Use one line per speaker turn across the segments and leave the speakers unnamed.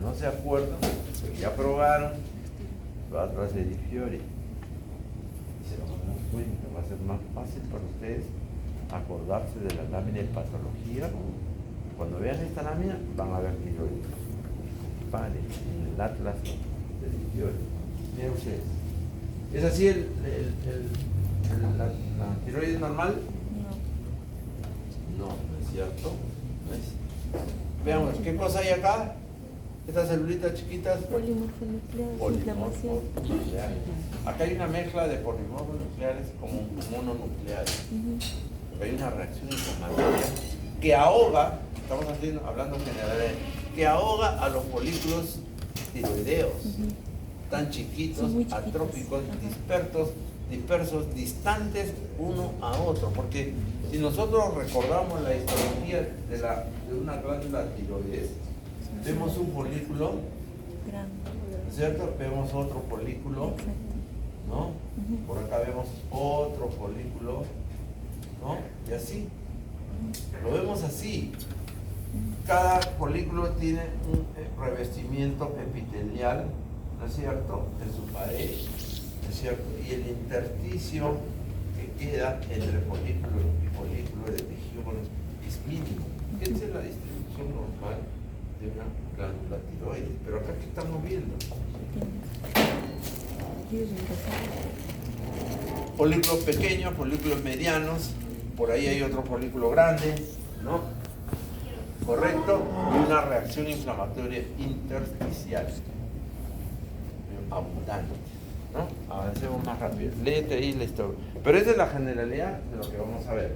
no se acuerdan, porque ya probaron, va atrás de Di Fiore. Y se van a dar cuenta, va a ser más fácil para ustedes acordarse de la lámina de patología. Cuando vean esta lámina, van a ver tiroides. Vale, en el atlas de Di Fiore. Miren ustedes. ¿Es así la tiroides normal? No, no es cierto. No es. Veamos, ¿qué cosa hay acá? Estas celulitas chiquitas.
Polimorfonucleares, inflamación.
Acá hay una mezcla de polimorfonucleares como mononucleares. Hay una reacción inflamatoria que ahoga, estamos hablando en general, que ahoga a los folículos tiroideos, tan chiquitos, atróficos, dispersos, distantes uno a otro. Porque si nosotros recordamos la histología de una glándula tiroides, vemos un folículo, ¿cierto? Vemos otro folículo, ¿no? Por acá vemos otro folículo, ¿no? Y así. Lo vemos así. Cada folículo tiene un revestimiento epitelial, ¿no es cierto?, en su pared, ¿no es cierto? Y el intersticio que queda entre folículo y folículo de tejido es mínimo. Esa es la distribución normal de una glándula tiroides. Pero acá, ¿qué estamos viendo? Folículos pequeños, folículos medianos, por ahí hay otro folículo grande, ¿no? ¿Correcto? Y una reacción inflamatoria intersticial abundante, ¿no? Avancemos más rápido. Léete ahí la historia. Pero esa es la generalidad de lo que vamos a ver.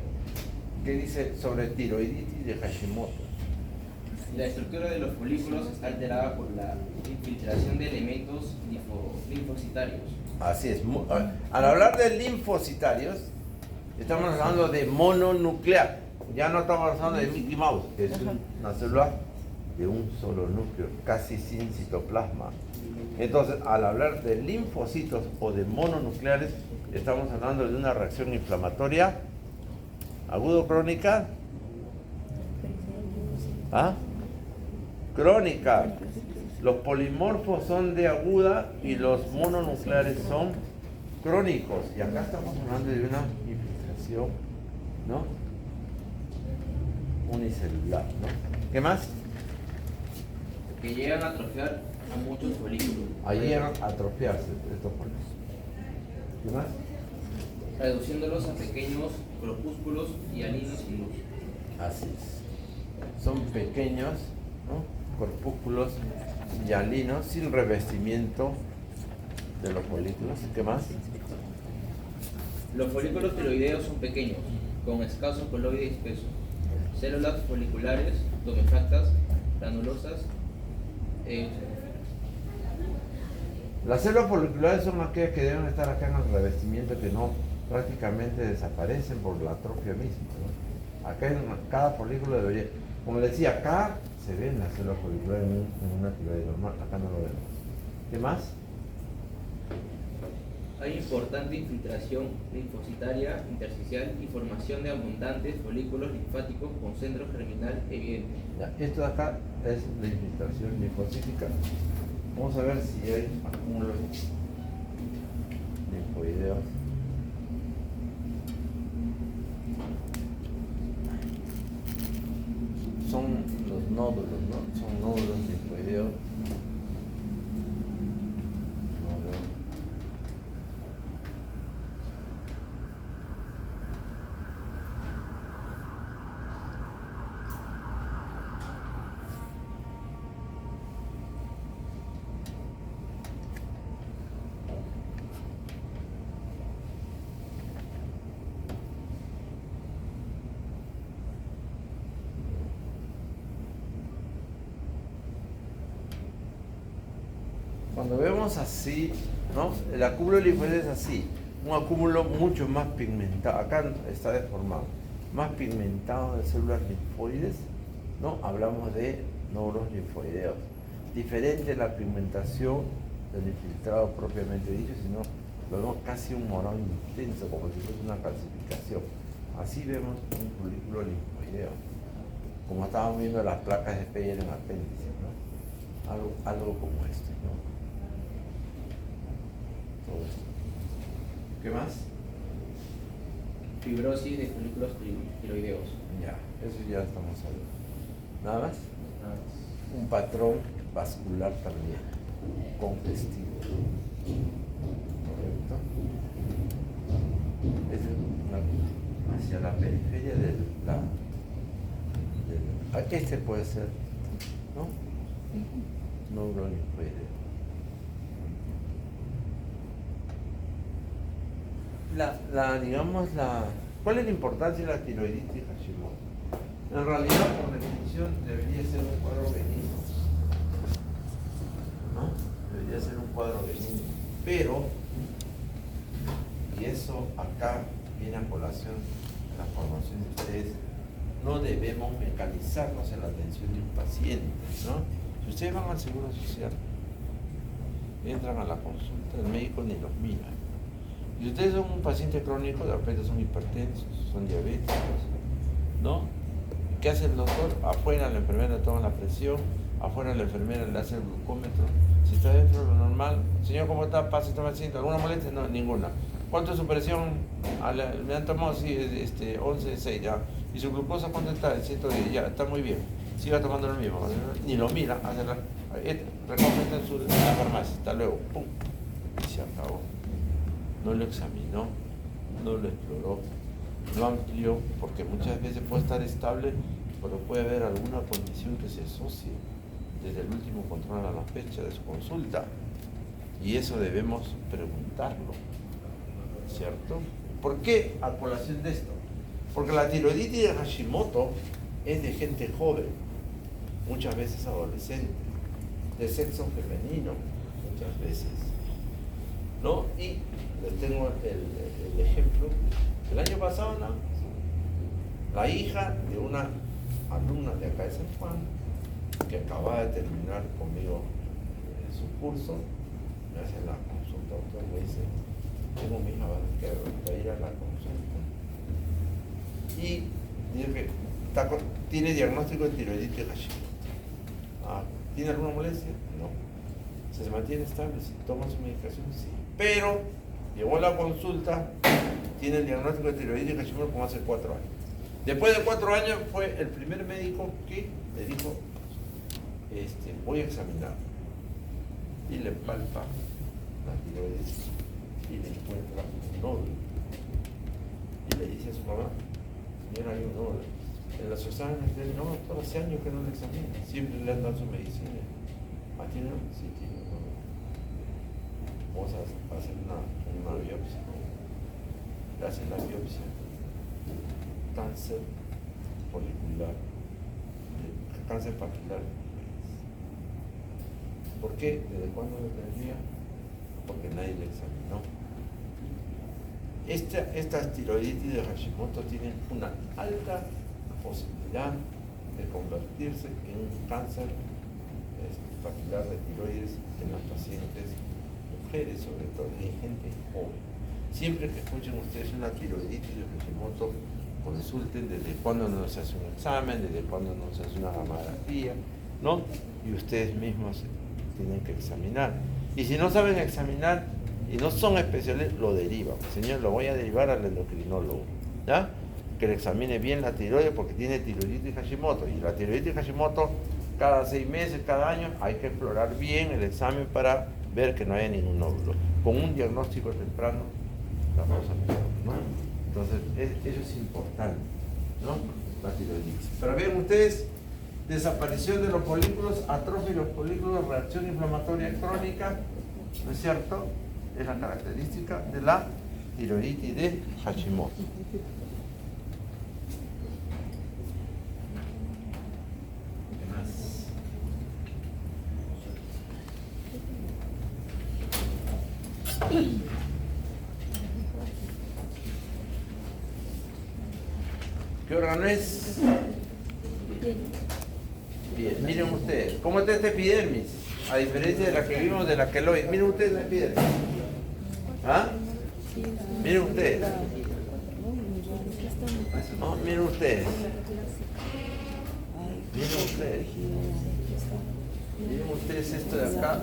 ¿Qué dice sobre tiroiditis de Hashimoto?
La estructura de los folículos está alterada por la infiltración de elementos linfocitarios.
Así es. Al hablar de linfocitarios, estamos hablando de mononuclear. Ya no estamos hablando de Mickey Mouse, que es una célula de un solo núcleo, casi sin citoplasma. Entonces, al hablar de linfocitos o de mononucleares, estamos hablando de una reacción inflamatoria agudo-crónica. ¿Ah? Crónica. Los polimorfos son de aguda y los mononucleares son crónicos. Y acá estamos hablando de una infiltración, ¿no?, unicelular, ¿no? ¿Qué más?
Que llegan a atrofiar a muchos folículos.
Ahí llegan a atrofiarse estos folículos. ¿Qué más?
Reduciéndolos a pequeños corpúsculos hialinos sin luz.
Así es. Son pequeños, ¿no?, corpúsculos hialinos sin revestimiento de los folículos. ¿Qué más?
Los folículos tiroideos son pequeños, con escaso coloide espeso. Células foliculares, tumefactas, granulosas.
Las células foliculares son aquellas que deben estar acá en el revestimiento, que no prácticamente desaparecen por la atrofia misma, ¿no? Acá en cada folículo debería, como les decía, acá se ven las células foliculares en una tiroides normal, acá no lo vemos. ¿Qué más?
Hay importante infiltración linfocitaria intersticial y formación de abundantes folículos linfáticos con centro germinal evidente.
Ya, esto de acá es la infiltración linfocítica. Vamos a ver si hay acúmulos linfoideos. Son los nódulos, ¿no? Son nódulos linfoideos. Cuando vemos así, ¿no?, el acúmulo linfoideo es así, un acúmulo mucho más pigmentado, acá está deformado, más pigmentado de células linfoides, ¿no? Hablamos de nódulos linfoideos. Diferente la pigmentación del infiltrado propiamente dicho, sino lo vemos casi un morado intenso, como si fuese una calcificación. Así vemos un folículo linfoideo, como estábamos viendo las placas de Peyer en apéndice, ¿no? Algo algo como este, ¿no? Todo esto. ¿Qué más?
Fibrosis de folículos tiroideos.
Ya, eso ya estamos hablando. ¿Nada más?
Nada más.
Un patrón vascular también, congestivo. ¿Correcto? Es hacia la periferia este puede ser, ¿no? Neuronicoideo. ¿Cuál es la importancia de la tiroiditis Hashimoto? En realidad, por definición, debería ser un cuadro benigno, ¿no? Debería ser un cuadro benigno, pero, y eso acá viene a colación de la formación de ustedes, no debemos mecanizarnos en la atención de un paciente, ¿no? Si ustedes van al Seguro Social, entran a la consulta, el médico ni los mira. Si ustedes son un paciente crónico, de repente son hipertensos, son diabéticos, ¿no? ¿Qué hace el doctor? Afuera la enfermera le toma la presión, afuera la enfermera le hace el glucómetro. Si está dentro de lo normal, señor, ¿cómo está? Pase, está paciente. ¿Alguna molestia? No, ninguna. ¿Cuánto es su presión? Me han tomado, sí, 11,6 ya. ¿Y su glucosa cuánto está? 110, ya, está muy bien. Siga tomando lo mismo. Ni lo mira, recoge en la farmacia, hasta luego. ¡Pum! Y se acabó. No lo examinó, no lo exploró, no amplió, porque muchas veces puede estar estable, pero puede haber alguna condición que se asocie desde el último control a la fecha de su consulta. Y eso debemos preguntarlo, ¿cierto? ¿Por qué a colación de esto? Porque la tiroiditis de Hashimoto es de gente joven, muchas veces adolescente, de sexo femenino, muchas veces, ¿no? Y les tengo el ejemplo. El año pasado, ¿no? La hija de una alumna de acá de San Juan, que acababa de terminar conmigo su curso, me hace la consulta, doctor, me dice, tengo mi hija que va a ir a la consulta. Y dice que tiene diagnóstico de tiroiditis de Hashimoto. ¿Tiene alguna molestia? No. ¿Se mantiene estable? ¿Sí? ¿Toma su medicación? Sí. Pero llegó a la consulta, tiene el diagnóstico de tiroiditis de Hashimoto como hace 4 años. Después de 4 años fue el primer médico que le dijo, voy a examinar. Y le palpa la tiroides y le encuentra un nódulo. Y le dice a su mamá, señora, hay un nódulo. En los exámenes de él, no, hace años que no le examina, siempre le han dado su medicina. ¿Tiene? Sí, tiene un nódulo. Vamos a hacer una biopsia. Le hacen la biopsia. Cáncer folicular, cáncer papilar. ¿Por qué? ¿Desde cuándo lo tendría? Porque nadie le examinó. Estas tiroiditis de Hashimoto tienen una alta posibilidad de convertirse en un cáncer papilar de tiroides en las pacientes mujeres, sobre todo, y en gente joven. Siempre que escuchen ustedes una tiroiditis de Hashimoto, consulten desde cuándo no se hace un examen, desde cuándo no se hace una mamografía, ¿no? Y ustedes mismos tienen que examinar. Y si no saben examinar y no son especialistas, lo derivan. Señor, lo voy a derivar al endocrinólogo, ¿ya? Que le examine bien la tiroides porque tiene tiroiditis Hashimoto. Y la tiroiditis Hashimoto, cada 6 meses, cada año, hay que explorar bien el examen para ver que no haya ningún nódulo. Con un diagnóstico temprano, la cosa mejor, ¿no? Entonces, eso es importante, ¿no? La tiroiditis. Pero vean ustedes, desaparición de los folículos, atrofia de los folículos, reacción inflamatoria crónica, ¿no es cierto? Es la característica de la tiroiditis de Hashimoto. ¿Qué más? ¿Qué órgano es? Bien, miren ustedes, ¿cómo está esta epidermis? A diferencia de la que vimos de la queloide. Miren ustedes la epidermis. ¿Ah? Miren ustedes. No, miren ustedes. Miren ustedes. Miren ustedes esto de acá.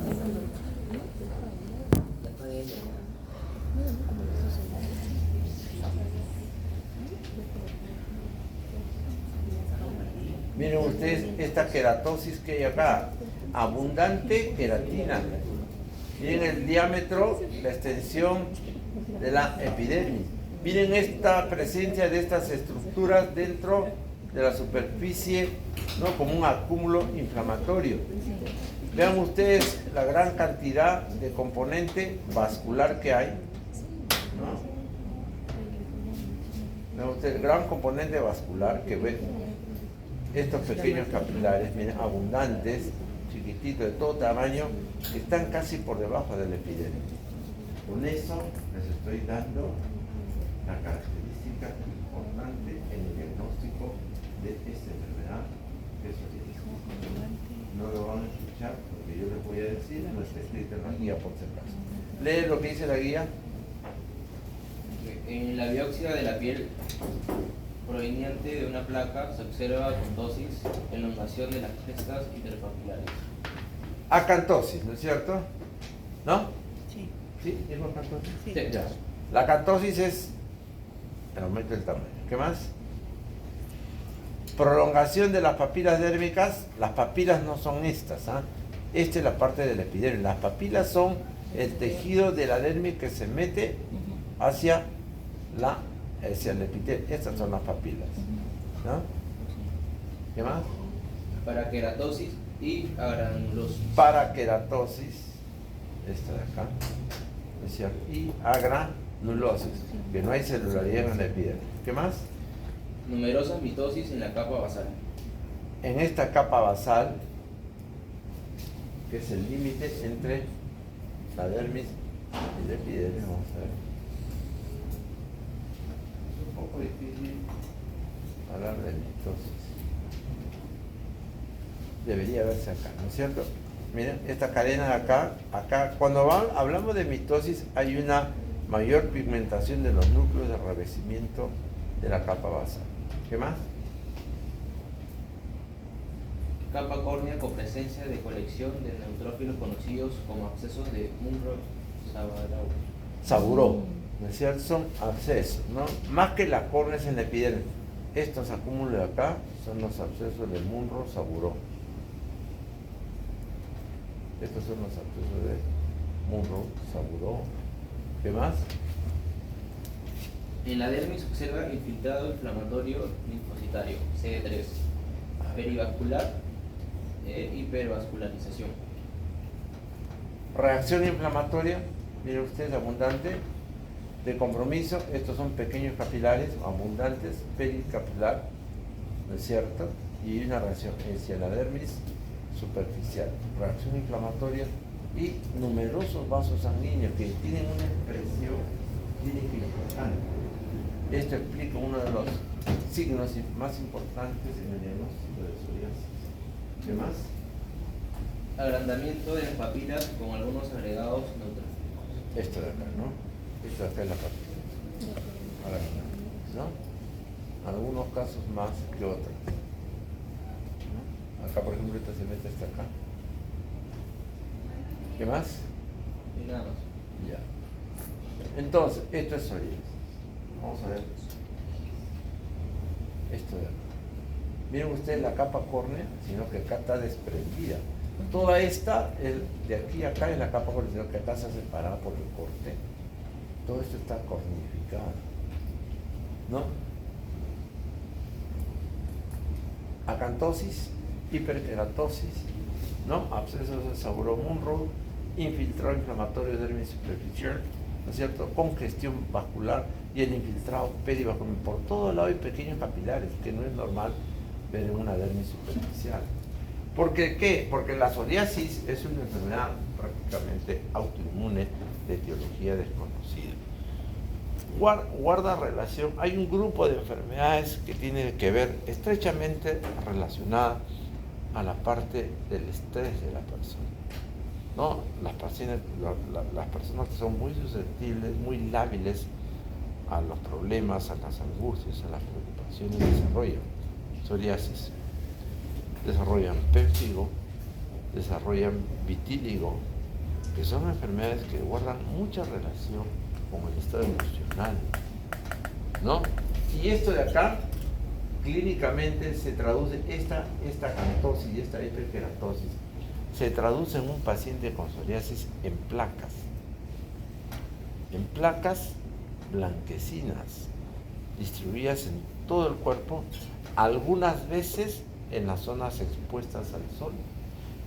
Miren ustedes esta queratosis que hay acá, abundante queratina. Miren el diámetro, la extensión de la epidermis. Miren esta presencia de estas estructuras dentro de la superficie, ¿no? Como un acúmulo inflamatorio. Vean ustedes la gran cantidad de componente vascular que hay, ¿no? Vean ustedes el gran componente vascular que ven. Estos pequeños capilares, miren, abundantes, chiquititos, de todo tamaño, que están casi por debajo del epidermis. Con eso les estoy dando la característica importante en el diagnóstico de esta enfermedad que es psoriasis. No lo van a escuchar porque yo les voy a decir, no está escrito en la guía por si acaso. Lee lo que dice la guía.
En la biopsia de la piel proveniente de una placa se observa acantosis, elongación de las crestas interpapilares.
Acantosis, ¿no es cierto? ¿No?
Sí.
¿Sí? ¿Es acantosis?
Sí.
Ya. La acantosis es el aumento del tamaño. ¿Qué más? Prolongación de las papilas dérmicas. Las papilas no son estas, ¿ah? Esta es la parte del epidermis. Las papilas son el tejido de la dermis que se mete hacia el epidermis. Estas son las papilas, ¿no? ¿Qué más?
Paraqueratosis y agranulosis.
Paraqueratosis, esta de acá, ¿no es cierto? Y agranulosis, que no hay celularidad en el epidermis. ¿Qué más?
Numerosas mitosis en la capa basal.
En esta capa basal, que es el límite entre la dermis y el epidermis, vamos a ver. Es un poco difícil hablar de mitosis. Debería verse acá, ¿no es cierto? Miren, esta cadena de acá, cuando hablamos de mitosis hay una mayor pigmentación de los núcleos de revestimiento de la capa basal. ¿Qué más?
Capa córnea con presencia de colección de neutrófilos conocidos como abscesos de
Munro-Saburó, ¿no es cierto? Son abscesos, ¿no? Más que las córneas en la epidermis. Estos acúmulos de acá son los abscesos de Munro-Saburó. Estos son los abscesos de Munro-Saburó. ¿Qué más?
En la dermis se observa infiltrado inflamatorio linfocitario, CD3, perivascular e hipervascularización.
Reacción inflamatoria, miren ustedes, abundante, de compromiso. Estos son pequeños capilares, abundantes, pericapilar, ¿no es cierto? Y una reacción hacia la dermis superficial. Reacción inflamatoria y numerosos vasos sanguíneos que tienen una expresión clínica importante. Esto explica uno de los signos más importantes en el diagnóstico de psoriasis. ¿Qué más?
Agrandamiento de las papilas con algunos agregados neutrófilos.
Esto de acá, ¿no? Esto de acá es la papila. ¿No? Algunos casos más que otros. ¿No? Acá, por ejemplo, esta se mete hasta acá. ¿Qué más?
Y nada más.
Ya. Entonces, esto es psoriasis. Vamos a ver. Esto de acá. Miren ustedes la capa córnea, sino que acá está desprendida. Toda esta, de aquí a acá es la capa córnea, sino que acá está separada por el corte. Todo esto está cornificado, ¿no? Acantosis, hiperkeratosis, ¿no? Abscesos de Saburó-Munro, infiltrado inflamatorio de dermis superficial, ¿no es cierto? Congestión vascular y el infiltrado perivascular. Por todo lado hay pequeños capilares, que no es normal ver en una dermis superficial. ¿Por qué? Porque la psoriasis es una enfermedad prácticamente autoinmune de etiología desconocida. Guarda relación, hay un grupo de enfermedades que tienen que ver estrechamente relacionadas a la parte del estrés de la persona, ¿no? Las personas que son muy susceptibles, muy lábiles a los problemas, a las angustias, a las preocupaciones, desarrollan psoriasis, desarrollan pértigo, desarrollan vitíligo, que son enfermedades que guardan mucha relación con el estado emocional, ¿no? Y esto de acá, clínicamente se traduce, esta acantosis y esta hiperkeratosis, se traduce en un paciente con psoriasis en placas blanquecinas, distribuidas en todo el cuerpo, algunas veces en las zonas expuestas al sol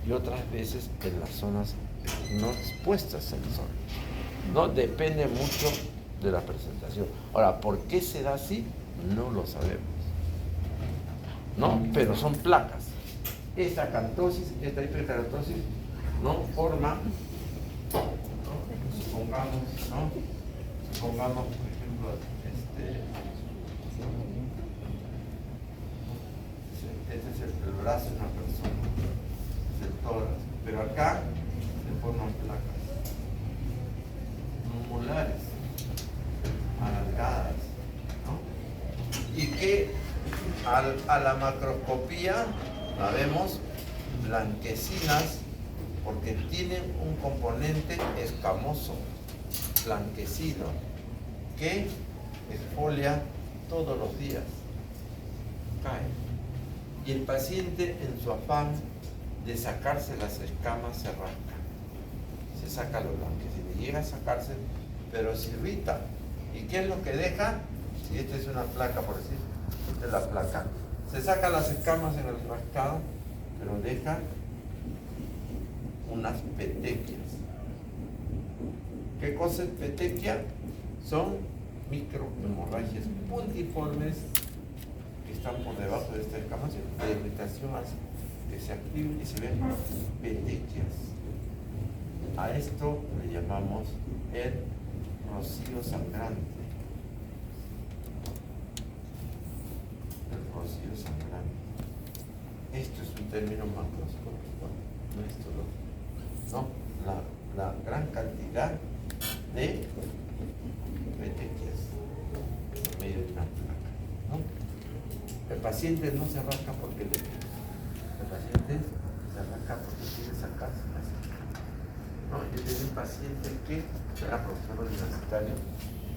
y otras veces en las zonas no expuestas al sol. No depende mucho de la presentación. Ahora, ¿por qué se da así? No lo sabemos. ¿No? Pero son placas. Esta acantosis, esta hiperkeratosis, ¿no? Forma, ¿no? Supongamos, por ejemplo, este es el brazo de una persona, es el tórax, pero acá se forman placas molares, alargadas, ¿no? Y que a la macroscopía la vemos blanquecinas porque tienen un componente escamoso, blanquecino, que exfolia todos los días, cae. Y el paciente, en su afán de sacarse las escamas, se rasca, se saca lo blanquecino, llega a sacarse, pero se irrita. ¿Y qué es lo que deja? Si esta es una placa, por decir, esta es la placa. Se saca las escamas en el rascado, pero deja unas petequias. ¿Qué cosa es petequia? Son microhemorragias puntiformes que están por debajo de esta escamación. La irritación hace que se activen y se ven petequias. A esto le llamamos el rocío sangrante. El rocío sangrante. Esto es un término macroscópico, no esto no. La gran cantidad de petequias en medio de una placa, ¿no? El paciente no se rasca porque le pica. El paciente se rasca porque quiere sacarse las escamas. No, yo tenía un paciente que era profesor universitario,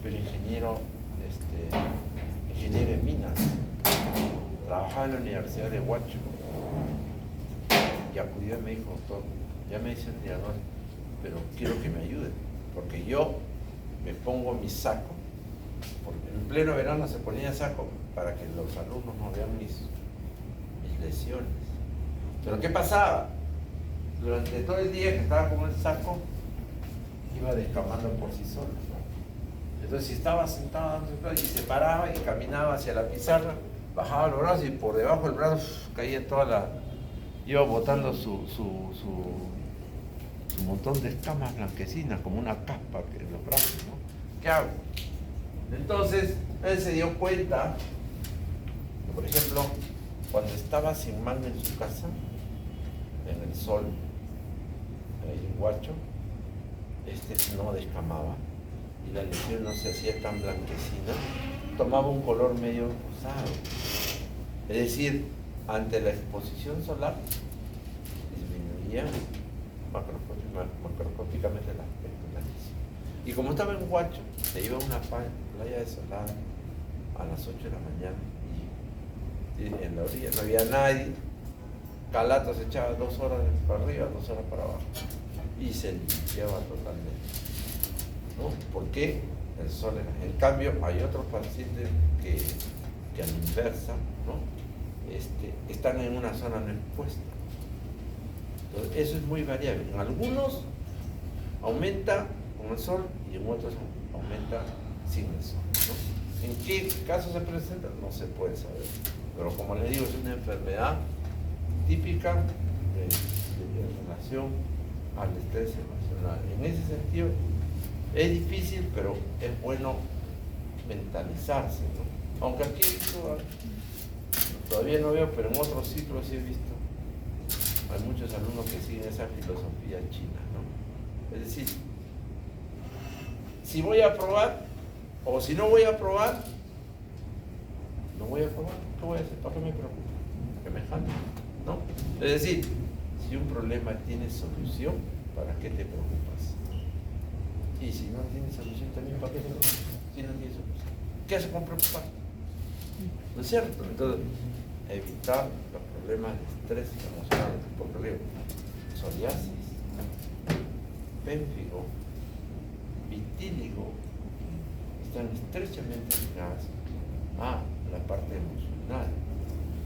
pero ingeniero en minas. Trabajaba en la Universidad de Huacho y acudió y me dijo: doctor, ya me hice un diagnóstico, pero quiero que me ayude, porque yo me pongo mi saco, porque en pleno verano se ponía saco para que los alumnos no vean mis lesiones. Pero ¿qué pasaba? Durante todo el día que estaba con el saco, iba descamando por sí solo, ¿no? Entonces, si estaba sentado y se paraba y caminaba hacia la pizarra, bajaba los brazos y por debajo del brazo caía iba botando su montón de escamas blanquecinas, como una caspa en los brazos, ¿no? ¿Qué hago? Entonces, él se dio cuenta que, por ejemplo, cuando estaba sin manga en su casa, en el sol, ahí en Huacho, no descamaba y la lesión no se hacía tan blanquecina, tomaba un color medio rosado. Es decir, ante la exposición solar disminuía macroscópicamente el aspecto de la lesión. Y como estaba en Huacho, se iba a una playa desolada a las 8 de la mañana y en la orilla no había nadie. Calato se echaba 2 horas para arriba, 2 horas para abajo y se limpiaba totalmente, ¿no? Porque el sol era. En cambio, hay otros pacientes que a la inversa, ¿no? Están en una zona no expuesta. Entonces, eso es muy variable. En algunos aumenta con el sol y en otros aumenta sin el sol, ¿no? ¿En qué caso se presenta? No se puede saber. Pero como les digo, es una enfermedad típica de relación al estrés emocional. En ese sentido, es difícil, pero es bueno mentalizarse, ¿no? Aunque aquí he visto, todavía no veo, pero en otros ciclos sí he visto, hay muchos alumnos que siguen esa filosofía china, ¿no? Es decir, si voy a aprobar o si no voy a aprobar, no voy a aprobar. ¿Qué voy a hacer? ¿Para qué me preocupo? Que me jalen, ¿no? Es decir, Si un problema tiene solución, ¿para qué te preocupas? Y si no tiene solución también, ¿para qué te preocupas? Si no tiene solución, ¿qué hace con preocupar? ¿No es cierto? Entonces, evitar los problemas de estrés emocional, porque leo psoriasis, pénfigo, vitíligo, están estrechamente ligadas a la parte emocional.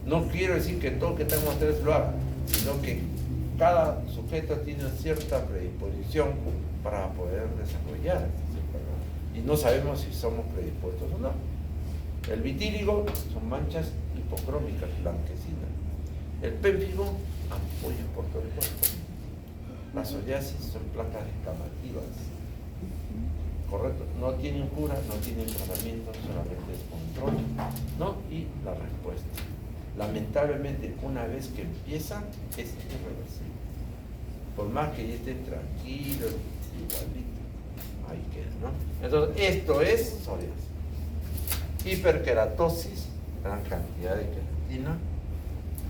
No quiero decir que todo que tenga estrés lo haga, sino que cada sujeto tiene cierta predisposición para poder desarrollar esta enfermedad. Y no sabemos si somos predispuestos o no. El vitíligo son manchas hipocrómicas, blanquecinas. El pénfigo, ampollas por todo el cuerpo. La psoriasis son placas descamativas. Correcto, no tienen cura, no tienen tratamiento, solamente es control, ¿no? Y la respuesta. Lamentablemente, una vez que empieza, es irreversible. Por más que ya estén tranquilos, igualito, ahí queda, ¿no? Entonces, esto es psoriasis. Hiperkeratosis, gran cantidad de queratina.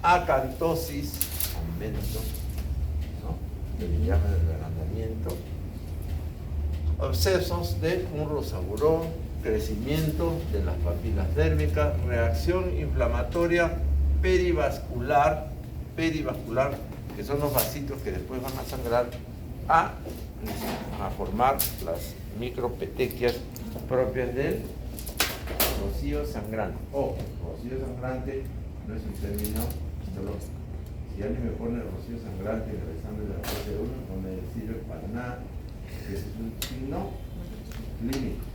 Acantosis, aumento, ¿no? Del llame del agrandamiento. Abscesos de un rosaburón, crecimiento de las papilas dérmicas, reacción inflamatoria perivascular, que son los vasitos que después van a sangrar a formar las micropetequias propias del rocío sangrante. Rocío sangrante no es un término histológico. Si alguien me pone rocío sangrante en el examen de la fase 1, no me sirve para nada. Ese es un signo clínico,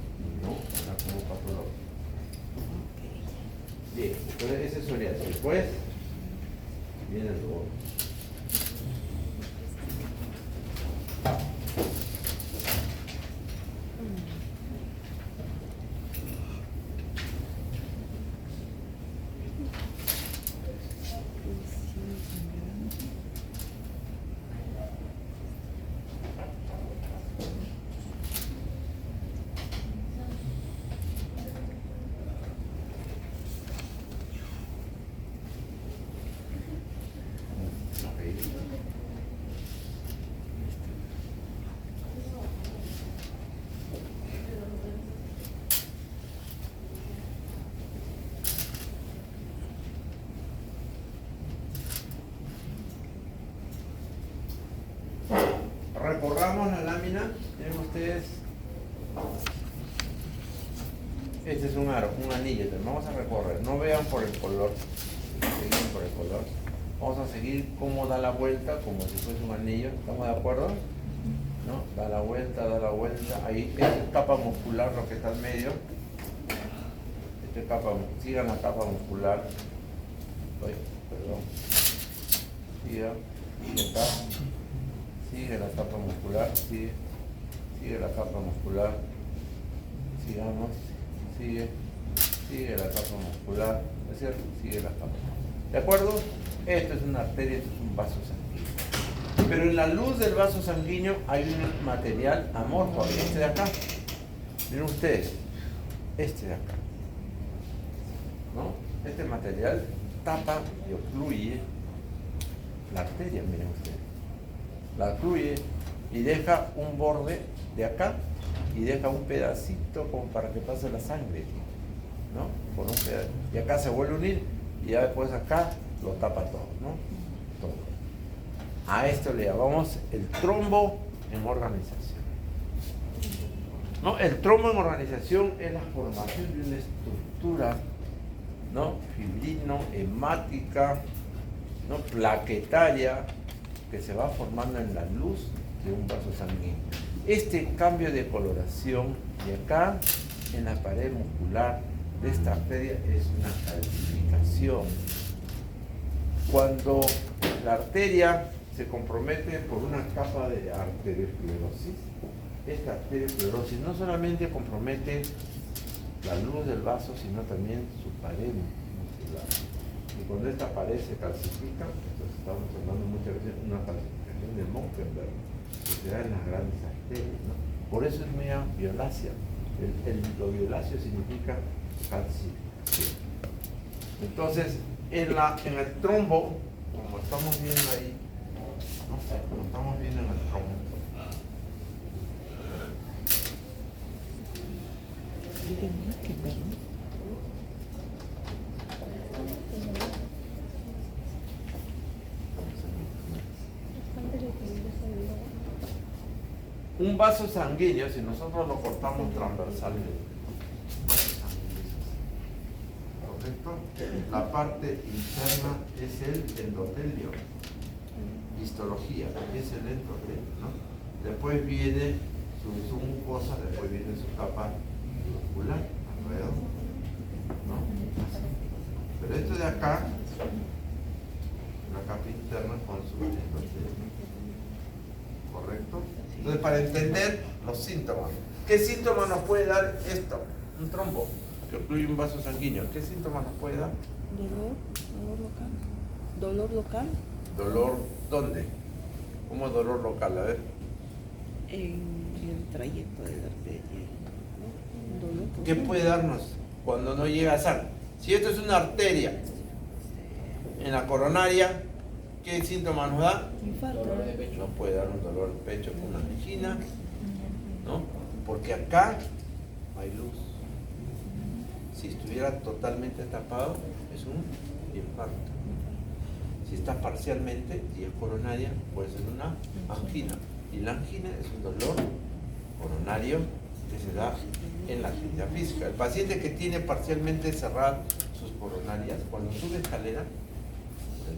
no como patológico. Bien, entonces ese es psoriasis. Después viene el dolor. Recorramos la lámina, miren ustedes, este es un aro, un anillo, entonces vamos a recorrer, no vean por el color, siguen por el color, vamos a seguir cómo da la vuelta, como si fuese un anillo, ¿estamos de acuerdo? ¿No? Da la vuelta, ahí, esta es capa muscular, lo que está en medio, sigan la capa muscular, sigue la capa muscular, sigue la capa muscular, sigamos, sigue la capa muscular, ¿no es cierto? Sigue la capa. ¿De acuerdo? Esto es una arteria, esto es un vaso sanguíneo. Pero en la luz del vaso sanguíneo hay un material amorfo, este de acá. Miren ustedes, este de acá, ¿no? Este material tapa y ocluye la arteria, miren ustedes. La ocluye y deja un borde de acá y deja un pedacito como para que pase la sangre, ¿no? Con un pedazo. Y acá se vuelve a unir y ya después acá lo tapa todo, ¿no? Todo. A esto le llamamos el trombo en organización. ¿No? El trombo en organización es la formación de una estructura, ¿no? Fibrino, hemática, ¿no? Plaquetaria, que se va formando en la luz de un vaso sanguíneo. Este cambio de coloración de acá en la pared muscular de esta arteria es una calcificación. Cuando la arteria se compromete por una capa de arteriosclerosis, esta arteriosclerosis no solamente compromete la luz del vaso, sino también su pared muscular. Y cuando esta pared se calcifica, entonces estamos hablando muchas veces de una calcificación de Monkenberg, que se da en las grandes arterias, ¿no? Por eso es media violácea. Lo violáceo significa calcificación. Entonces, en el trombo, como estamos viendo ahí, No sé, no estamos viendo en el trombo. Un vaso sanguíneo, si nosotros lo cortamos transversalmente, ¿correcto? La parte interna es el endotelio. Histología, es el endotelio, ¿no? Después viene su mucosa, después viene su capa muscular alrededor, ¿no? Así. Pero esto de acá, la capa interna con su endotelio. ¿Correcto? Entonces, para entender los síntomas, ¿qué síntomas nos puede dar esto? Un trombo que ocluye un vaso sanguíneo. ¿Qué síntomas nos puede dar?
Dolor local. Dolor local.
¿Dolor dónde? ¿Cómo dolor local? A ver.
En el trayecto de la arteria, ¿no? Dolor.
¿Qué puede darnos cuando no llega sangre? Si esto es una arteria en la coronaria, ¿qué síntomas nos da?
Infarto.
Dolor de pecho.
No puede dar un dolor de pecho con una angina, ¿no? Porque acá no hay luz. Si estuviera totalmente tapado, es un infarto. Si está parcialmente y es coronaria, puede ser una angina. Y la angina es un dolor coronario que se da en la actividad física. El paciente que tiene parcialmente cerradas sus coronarias, cuando sube escalera,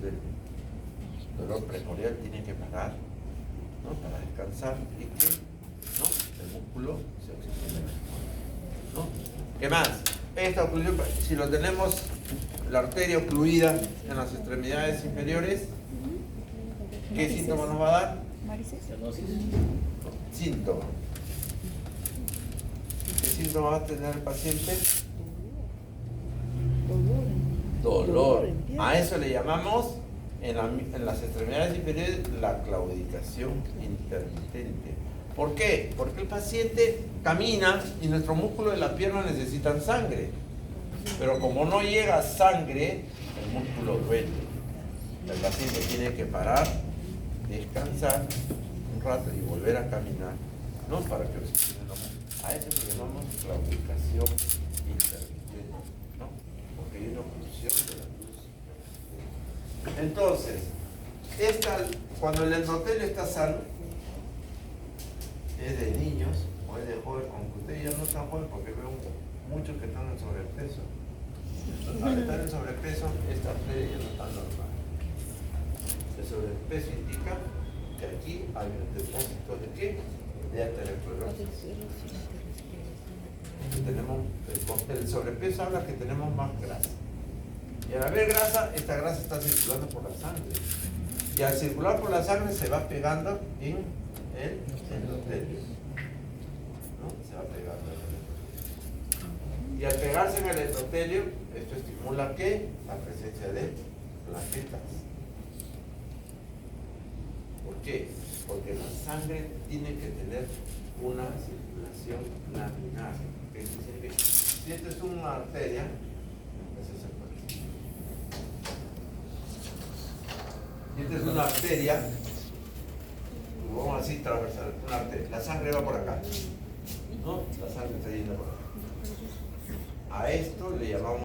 el dolor precordial tiene que parar, ¿no? Para descansar y que, ¿no? El músculo se oxigene, ¿no? ¿Qué más? Esta oclusión, si lo tenemos, la arteria ocluida en las extremidades inferiores, ¿qué síntoma nos va a dar?
Varices.
Cianosis.
Síntoma. ¿Qué síntoma va a tener el paciente? Dolor. A eso le llamamos en las extremidades inferiores la claudicación intermitente. ¿Por qué? Porque el paciente camina y nuestros músculos de la pierna necesitan sangre. Pero como no llega sangre, el músculo duele. El paciente tiene que parar, descansar un rato y volver a caminar, ¿no? Para que oxigene los músculos. A eso le llamamos claudicación intermitente, ¿no? Porque hay una oclusión de la luz. Entonces, cuando el endotelio está sano, es de niños o es de joven, aunque usted ya no está joven porque veo muchos que están en sobrepeso. Al estar en sobrepeso, esta arteria ya no está normal. El sobrepeso indica que aquí hay un depósito de ¿qué? De aterosclerosis. El sobrepeso habla que tenemos más grasa. Y al haber grasa, esta grasa está circulando por la sangre. Y al circular por la sangre se va pegando en el endotelio. ¿No? Se va pegando en el endotelio. Y al pegarse en el endotelio, esto estimula ¿qué? La presencia de plaquetas. ¿Por qué? Porque la sangre tiene que tener una circulación laminar. ¿Qué significa? Si esto es una arteria, eso se puede. Si esta es una arteria, vamos así transversal, una arteria. La sangre va por acá, ¿no? La sangre está yendo por acá. A esto le llamamos